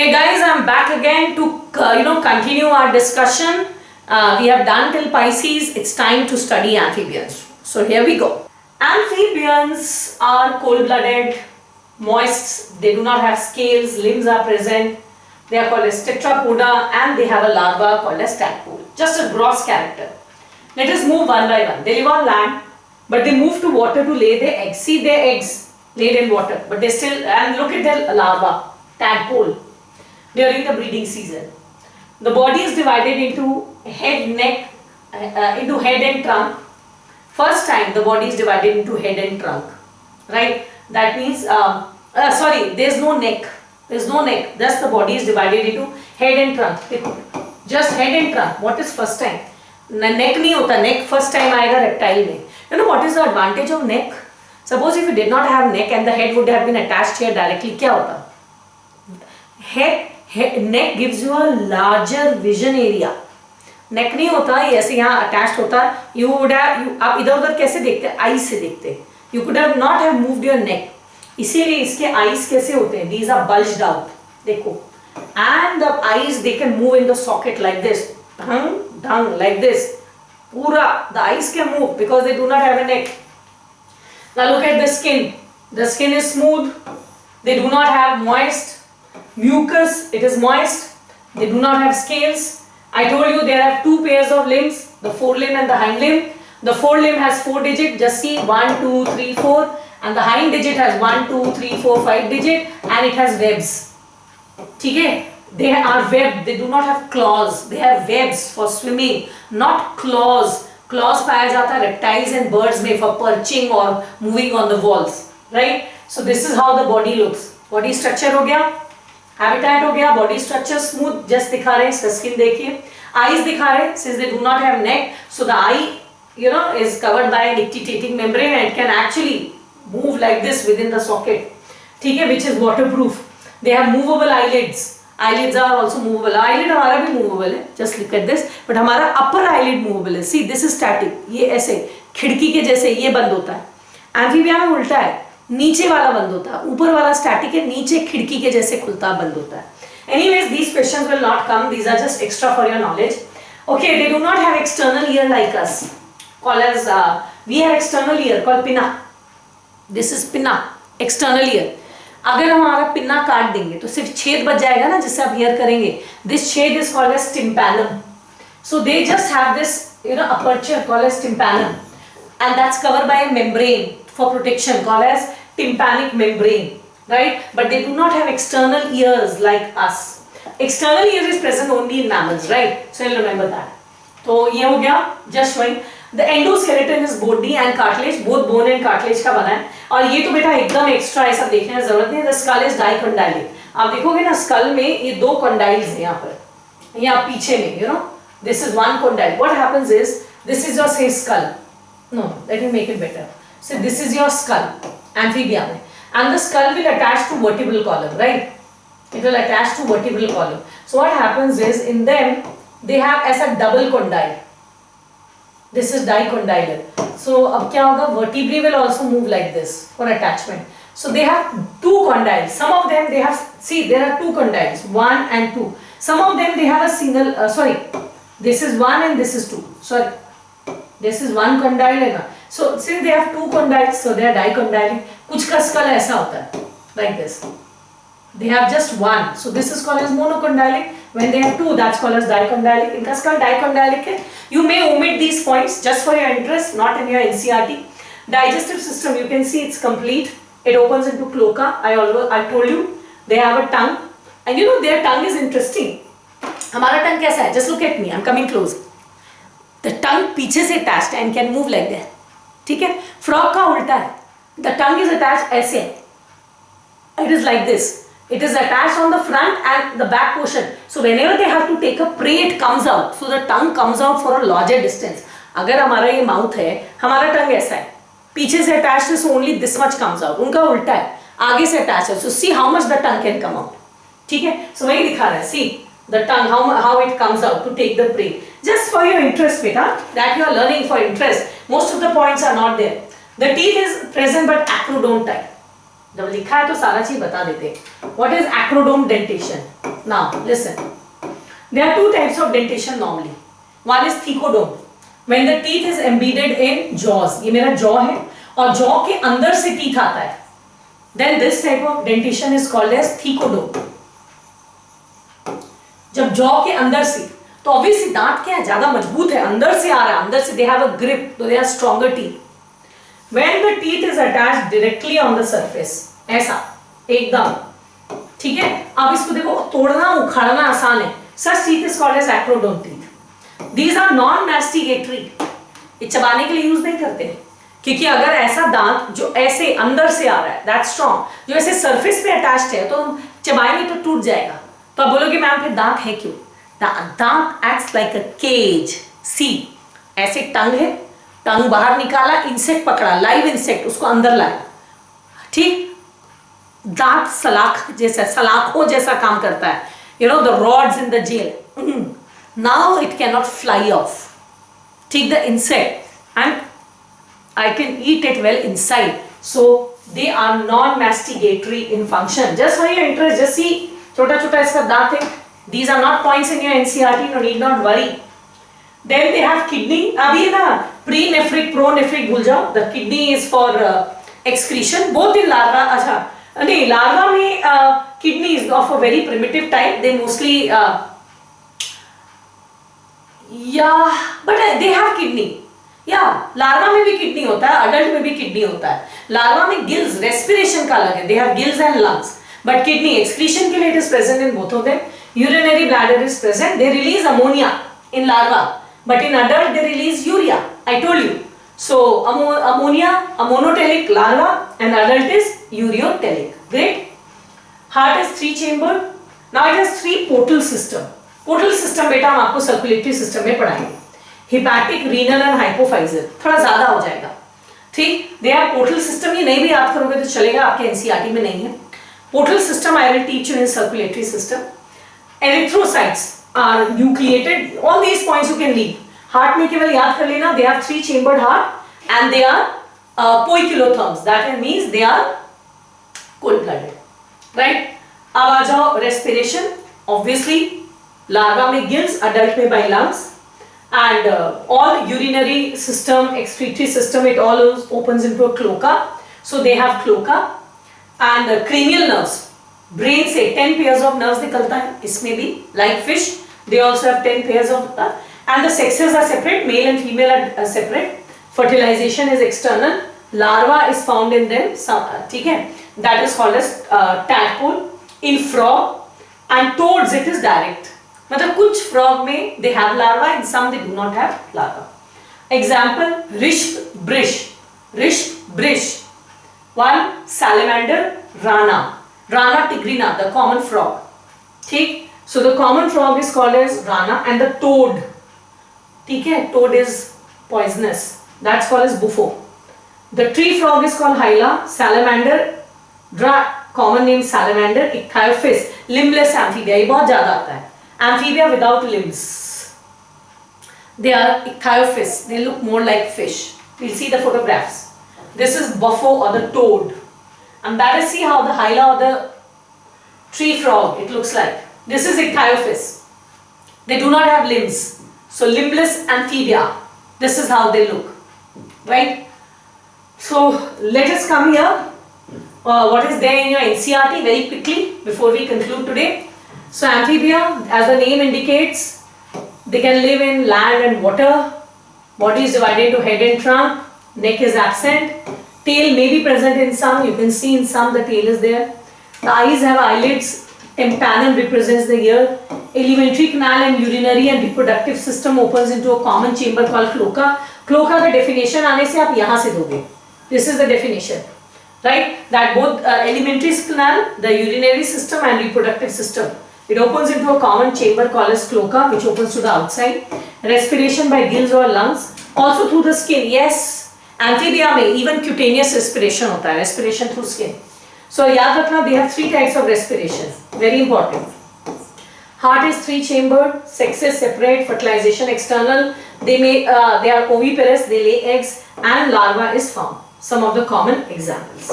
Hey guys, I'm back again to continue our discussion. We have done till Pisces. It's time to study amphibians. So here we go. Amphibians are cold-blooded, moist. They do not have scales. Limbs are present. They are called as tetrapoda, and they have a larva called as tadpole. Just a gross character. Let us move one by one. They live on land, but they move to water to lay their eggs. See their eggs laid in water, but they still, and look at their larva, tadpole, during the breeding season. The body is divided into head, neck, into head and trunk. First time the body is divided into head and trunk, right? That means, there's no neck. There's no neck. Thus the body is divided into head and trunk. Just head and trunk. What is first time? Neck नहीं होता. Neck first time आएगा reptile में. You know what is the advantage of neck? Suppose if you did not have neck and the head would have been attached here directly, क्या होता? Neck gives you a larger vision area. Neck नहीं होता, ये ऐसे यहाँ attached होता. You would have, आप इधर उधर कैसे देखते? Eyes से देखते. You could have not have moved your neck. इसीलिए इसके eyes कैसे होते हैं? These are bulged out. देखो. And the eyes they can move in the socket like this. Down like this. पूरा the eyes can move because they do not have a neck. Now look at the skin. The skin is smooth. They do not have moist mucus. It is moist. They do not have scales. I told you there are two pairs of limbs, the forelimb and the hind limb. The forelimb has 4 digits. Just see 1, 2, 3, 4, and the hind digit has 1, 2, 3, 4, 5 digit, and it has webs. ठीक है? They are webbed. They do not have claws. They have webs for swimming, not claws. Claws पाया जाता है reptiles and birds में for perching or moving on the walls, right? So this is how the body looks. Body structure हो गया, habitat हो गया, body structure smooth, just दिखा रहे हैं, इसका skin देखिए, eyes दिखा रहे हैं, since they do not have neck, so the eye, is covered by an nictitating membrane and it can actually move like this within the socket, ठीक है, which is waterproof. They have movable eyelids. Eyelids are also movable. Eyelid हमारा भी movable है. Just look at this. But हमारा upper eyelid movable है. See, this is static. ये ऐसे खिड़की के जैसे ये बंद होता है. Amphibia में उल्टा है. नीचे वाला बंद होता है. ऊपर वाला static है. नीचे खिड़की के जैसे खुलता बंद होता है. Anyways, these questions will not come. These are just extra for your knowledge. Okay, they do not have external ear like us. Called as we have external ear called pinna. This is pinna. External ear. अगर हम हमारा pinna काट देंगे तो सिर्फ छेद बच जाएगा ना जिससे आप हियर करेंगे. दिस छेद is called as tympanum. So they just have this aperture called as tympanum and that's covered by a membrane for protection called as tympanic membrane, right? But they do not have external ears like us. External ear is present only in mammals, right? So you'll remember that. तो ये हो गया just showing. The endoskeleton is bony and cartilage, both bone and cartilage का बना है. और ये तो बेटा एकदम एक्स्ट्रा है, सब देखने की जरूरत नहीं है. The skull is dicondylic. आप देखोगे ना skull में ये 2 condyles हैं यहाँ पर, यहाँ पीछे में, this is one condyle. What happens is this is your say skull. No, let me make it better. So this is your skull, amphibia में, and the skull will attach to vertebral column, right? It will attach to vertebral column. So what happens is in them they have as a double condyle. This is dicondylar. So अब क्या होगा? Vertebrae will also move like this for attachment. So they have 2 condyles. Some of them they have, see there are 2 condyles, 1 and 2. Some of them they have a single, this is 1 and this is 2. Sorry, this is 1 condyle है ना. So since they have 2 condyles, so they are dicondylic. कुछ का skull ऐसा होता है, like this. They have just 1, so this is called as monocondylic. When they have 2, that's called as dicondylic. इनका skull dicondylic है. You may omit these points just for your interest, not in your NCERT. Digestive system, you can see it's complete. It opens into cloaca. I told you they have a tongue, and their tongue is interesting. हमारा tongue कैसा है? Just look at me. I'm coming close. The tongue पीछे से attached and can move like that. ठीक है? Frog का उल्टा है. The tongue is attached ऐसे. It is like this. It is attached on the front and the back portion. So whenever they have to take a prey, it comes out. So the tongue comes out for a larger distance. अगर हमारा ये mouth है, हमारा टंग ऐसा है, पीछे से attached है, so only this much comes out. उनका उल्टा है, आगे से attached है. So see how much the tongue can come out. ठीक है? So वही दिखा रहा है. See the tongue, how it comes out to take the prey. Just for your interest, beta, that you are learning for interest. Most of the points are not there. The teeth is present but acrodont type. जब लिखा है तो सारा चीज बता देते. What is acrodome dentation? Now listen. There are two types of dentation normally. One is thecodome. When the teeth is embedded in jaws. ये मेरा jaw है और jaw के अंदर से teeth आता है. Then this type of dentation is called as thecodome. जब jaw के अंदर से, तो obviously दांत क्या है, ज्यादा मजबूत है, अंदर से आ रहा है, अंदर से they have a grip, so they are stronger teeth. When the teeth is attached directly on the surface, ऐसा एकदम, ठीक है. अब इसको देखो, तोड़ना उखाड़ना आसान है. Such teeth is called as acrodome teeth. These are non-masticatory. ये चबाने के लिए यूज नहीं करते हैं, क्योंकि अगर ऐसा दांत जो ऐसे अंदर से आ रहा है, that's strong, जो ऐसे सरफेस पे अटैच्ड है, तो चबाएंगे तो टूट जाएगा. तो आप बोलोगे मैम फिर दांत है क्यों? दांत acts like a cage. See, ऐसे टंग है, टंग बाहर निकाला, इंसेक्ट पकड़ा, लाइव इंसेक्ट, उसको अंदर लाया, ठीक. दांत सलाख जैसा, सलाखों जैसा काम करता है. You know the rods in the jail. Now it cannot fly off. Take the insect and I can eat it well inside. So they are non-masticatory in function. Just for your interest, just see, छोटा छोटा इसका दांत है. These are not points in your NCERT. No need not worry. Then they have kidney. अभी ना pre-nephric, pro-nephric भूल जाओ. The kidney is for excretion. Both in larva. अच्छा नहीं, larva में kidney is of a very primitive type. They mostly yeah, but they have kidney. Yeah, larva में भी kidney होता है, adult में भी kidney होता है. Larva में gills, respiration का अलग है. They have gills and lungs. But kidney excretion के लिए it is present in both of them. Urinary bladder is present. They release ammonia in larva, but in adult they release urea. I told you. So ammonia, ammonotelic larva, and adult is ureotelic. Great. Heart is 3-chambered. Now it has 3 portal system. Portal system बेटा हम आपको circulatory system में पढ़ाएंगे. Hepatic, renal and hypophyseal. थोड़ा ज़्यादा हो जाएगा. ठीक? They have portal system. ये नहीं भी याद करोगे तो चलेगा, आपके NCERT में नहीं है. Portal system I will teach you in circulatory system. Erythrocytes are nucleated. All these points you can leave. Heart में केवल याद कर लेना. They have 3-chambered heart and they are poikilotherms. That means they are cold-blooded. Right? अब आ जाओ respiration. Obviously, larva में gills, adult में by lungs, and all urinary system, excretory system, it all opens into a cloaca. So they have cloaca and cranial nerves. Brain से 10 pairs of nerves निकलता है. इसमें भी like fish, they also have 10 pairs of and the sexes are separate. Male and female are separate. Fertilization is external. Larva is found in them. ठीक है? That is called as tadpole. In frog and toads it is direct. मतलब कुछ frog में they have larva and some they do not have larva. Example, rish brish. One salamander, rana tigrina, the common frog. ठीक? So the common frog is called as rana and the toad. ठीक है? Toad is poisonous. That's called as buffo. The tree frog is called hyla. Salamander, common name salamander. Ichthyophis, limbless amphibia. ये बहुत ज़्यादा आता है. Amphibia without limbs. They are ichthyophis. They look more like fish. We'll see the photographs. This is buffo or the toad. And that is, see how the hyla or the tree frog it looks like. This is ichthyophis. They do not have limbs. So limbless amphibia. This is how they look. Right? So let us come here. What is there in your NCERT very quickly before we conclude today. So amphibia, as the name indicates, they can live in land and water. Body is divided into head and trunk. Neck is absent. Tail may be present in some. You can see in some the tail is there. The eyes have eyelids. Tympanum represents the ear. Alimentary canal and urinary and reproductive system opens into a common chamber called cloaca. Cloaca का definition आने से आप यहाँ से दोगे. This is the definition, right? That both alimentary canal, the urinary system and reproductive system, it opens into a common chamber called as cloaca, which opens to the outside. Respiration by gills or lungs, also through the skin. Yes, amphibia में even cutaneous respiration होता है, respiration through skin. So याद रखना, they have 3 types of respiration. Very important. Heart is 3-chambered, sexes separate, fertilization external. They are oviparous, they lay eggs, and larva is found. Some of the common examples,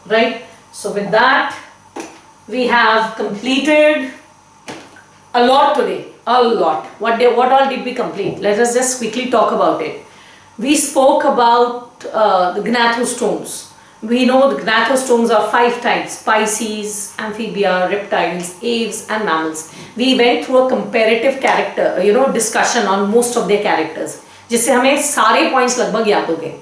right? So with that, we have completed a lot today, a lot. What all did we complete? Let us just quickly talk about it. We spoke about the gnathostomes. We know the gnathostomes are 5 types: Pisces, amphibia, reptiles, aves and mammals. We went through a comparative character, discussion on most of their characters, जिससे हमें सारे points लगभग याद हो गए.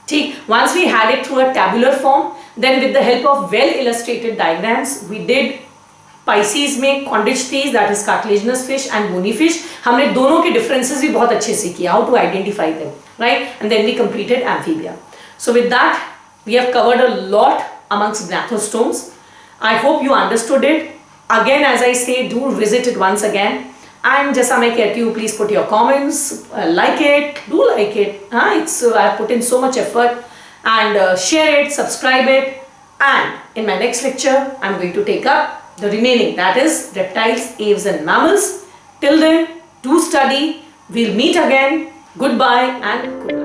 ठीक, once we had it through a tabular form, then with the help of well illustrated diagrams, we did Pisces में condyles, that is cartilaginous fish and bony fish. हमने दोनों के differences भी बहुत अच्छे से किया, how to identify them, right? And then we completed amphibia. So with that, we have covered a lot amongst gnathostomes. I hope you understood it. Again, as I say, do visit it once again. And जैसा मैं कहती हूँ, please put your comments, like it, do like it. I put in so much effort, and share it, subscribe it. And in my next lecture, I'm going to take up the remaining, that is reptiles, aves and mammals. Till then, do study. We'll meet again. Goodbye and good luck.